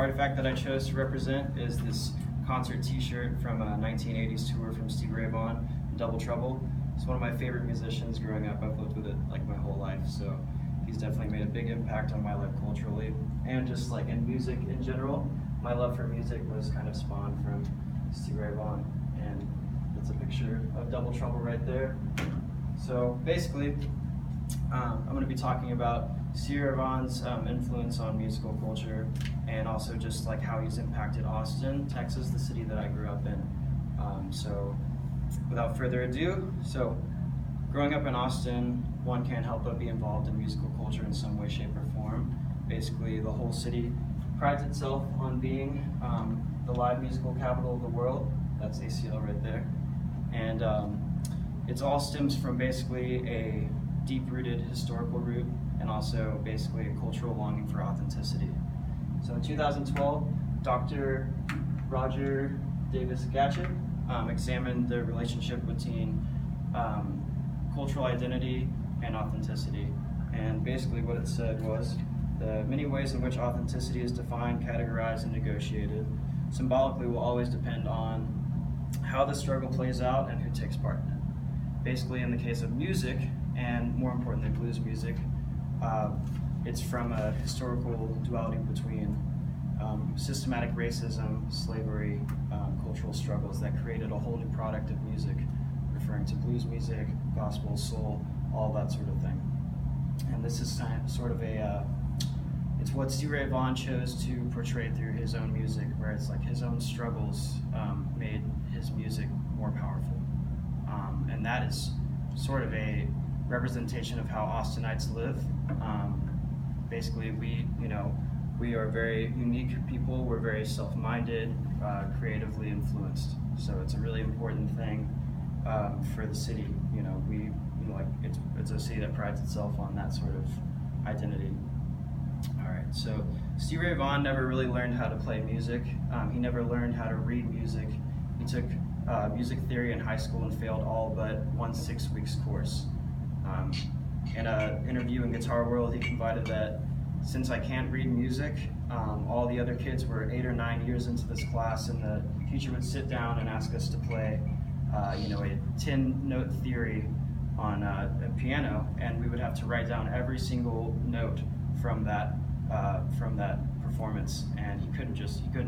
Artifact that I chose to represent is this concert t-shirt from a 1980s tour from Stevie Ray Vaughan, Double Trouble. He's one of my favorite musicians growing up. I've lived with it like my whole life, so he's definitely made a big impact on my life culturally and just like in music in general. My love for music was kind of spawned from Stevie Ray Vaughan, and it's a picture of Double Trouble right there. So basically, I'm going to be talking about Stevie Ray Vaughan's influence on musical culture, and also just like how he's impacted Austin, Texas, the city that I grew up in. So without further ado, growing up in Austin, one can't help but be involved in musical culture in some way, shape, or form. Basically, the whole city prides itself on being the live musical capital of the world. That's ACL right there. And it all stems from basically a deep-rooted historical root and also basically a cultural longing for authenticity. So in 2012, Dr. Roger Davis Gatchett examined the relationship between cultural identity and authenticity. And basically what it said was, the many ways in which authenticity is defined, categorized, and negotiated symbolically will always depend on how the struggle plays out and who takes part in it. Basically, in the case of music, and more importantly blues music, it's from a historical duality between systematic racism, slavery, cultural struggles that created a whole new product of music, referring to blues music, gospel, soul, all that sort of thing. And this is sort of it's what Stevie Ray Vaughan chose to portray through his own music, where it's like his own struggles made his music more powerful. And that is sort of a representation of how Austinites live. Basically, we are very unique people. We're very self-minded, creatively influenced. So it's a really important thing for the city. It's a city that prides itself on that sort of identity. All right. So Stevie Ray Vaughan never really learned how to play music. He never learned how to read music. He took music theory in high school and failed all but one 6-week course. In an interview in Guitar World, he confided that since I can't read music, all the other kids were 8 or 9 years into this class, and the teacher would sit down and ask us to play, a 10-note theory on a piano, and we would have to write down every single note from that performance, and he couldn't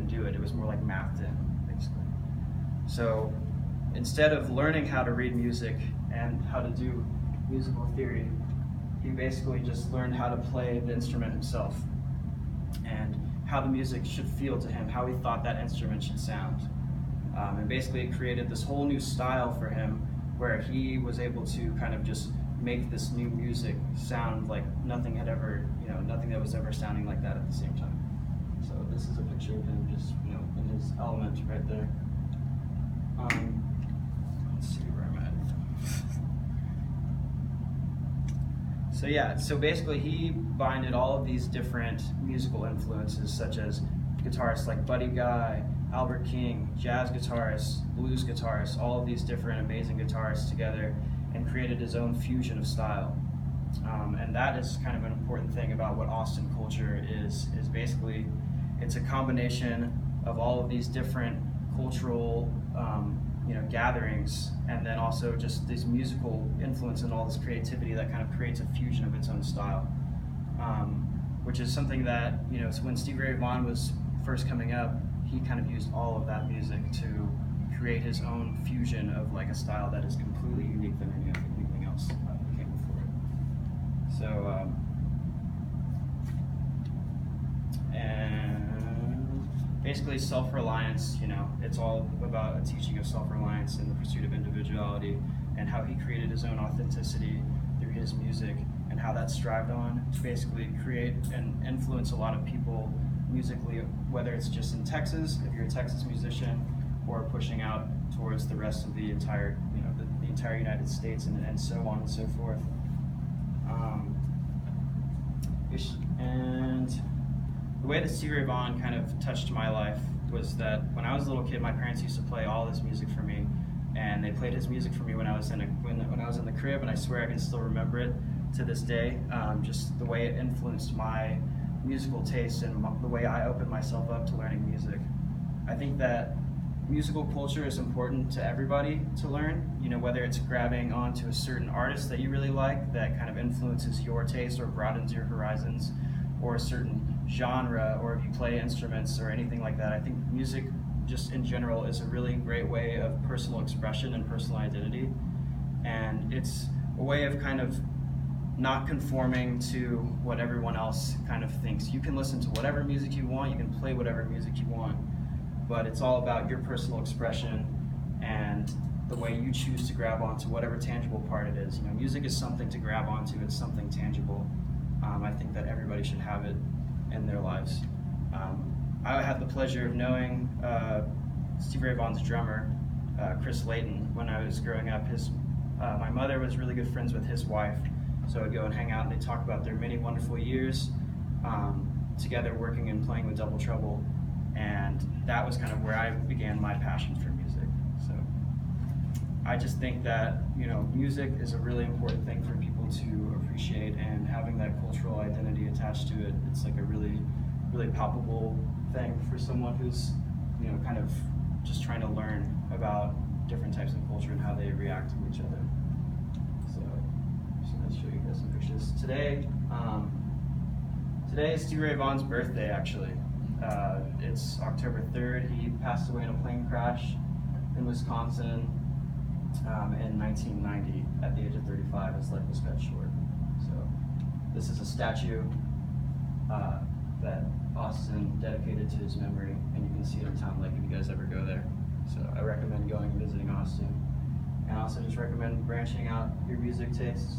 do it. It was more like math to him, basically. So instead of learning how to read music and how to do musical theory, he basically just learned how to play the instrument himself and how the music should feel to him, how he thought that instrument should sound. And basically it created this whole new style for him where he was able to kind of just make this new music sound like nothing that was ever sounding like that at the same time. So this is a picture of him just, in his element right there. Let's see where I'm at. So basically he binded all of these different musical influences, such as guitarists like Buddy Guy, Albert King, jazz guitarists, blues guitarists, all of these different amazing guitarists together, and created his own fusion of style. And that is kind of an important thing about what Austin culture is basically, it's a combination of all of these different cultural gatherings, and then also just this musical influence and all this creativity that kind of creates a fusion of its own style. Which is something that, so when Stevie Ray Vaughan was first coming up, he kind of used all of that music to create his own fusion of like a style that is completely unique than anything else that came before it. So, and basically self-reliance, it's all about a teaching of self-reliance and the pursuit of individuality, and how he created his own authenticity through his music, and how that strived on to basically create and influence a lot of people musically, whether it's just in Texas, if you're a Texas musician, or pushing out towards the rest of the entire, the entire United States, and so on and so forth. And the way that Stevie Ray Vaughan kind of touched my life was that when I was a little kid, my parents used to play all this music for me, and they played his music for me when I was in the crib, and I swear I can still remember it to this day. Just the way it influenced my musical taste and the way I open myself up to learning music. I think that musical culture is important to everybody to learn, you know, whether it's grabbing onto a certain artist that you really like that kind of influences your taste or broadens your horizons, or a certain genre, or if you play instruments or anything like that. I think music just in general is a really great way of personal expression and personal identity, and it's a way of kind of not conforming to what everyone else kind of thinks. You can listen to whatever music you want, you can play whatever music you want, but it's all about your personal expression and the way you choose to grab onto whatever tangible part it is. You know, music is something to grab onto, it's something tangible. I think that everybody should have it in their lives. I had the pleasure of knowing Stevie Ray Vaughan's drummer, Chris Layton, when I was growing up. My mother was really good friends with his wife, so I'd go and hang out and they'd talk about their many wonderful years together working and playing with Double Trouble, and that was kind of where I began my passion for music. So I just think that, you know, music is a really important thing for people to appreciate, and having that cultural identity attached to it, it's like a really, really palpable thing for someone who's, you know, kind of just trying to learn about different types of culture and how they react to each other. So I'm just gonna show you guys some pictures. Today is Stevie Ray Vaughan's birthday, actually. It's October 3rd. He passed away in a plane crash in Wisconsin in 1990 at the age of 35. His life was cut short. So this is a statue that Austin dedicated to his memory, and you can see it in Town Lake if you guys ever go there. So I recommend going and visiting Austin, and also just recommend branching out your music tastes.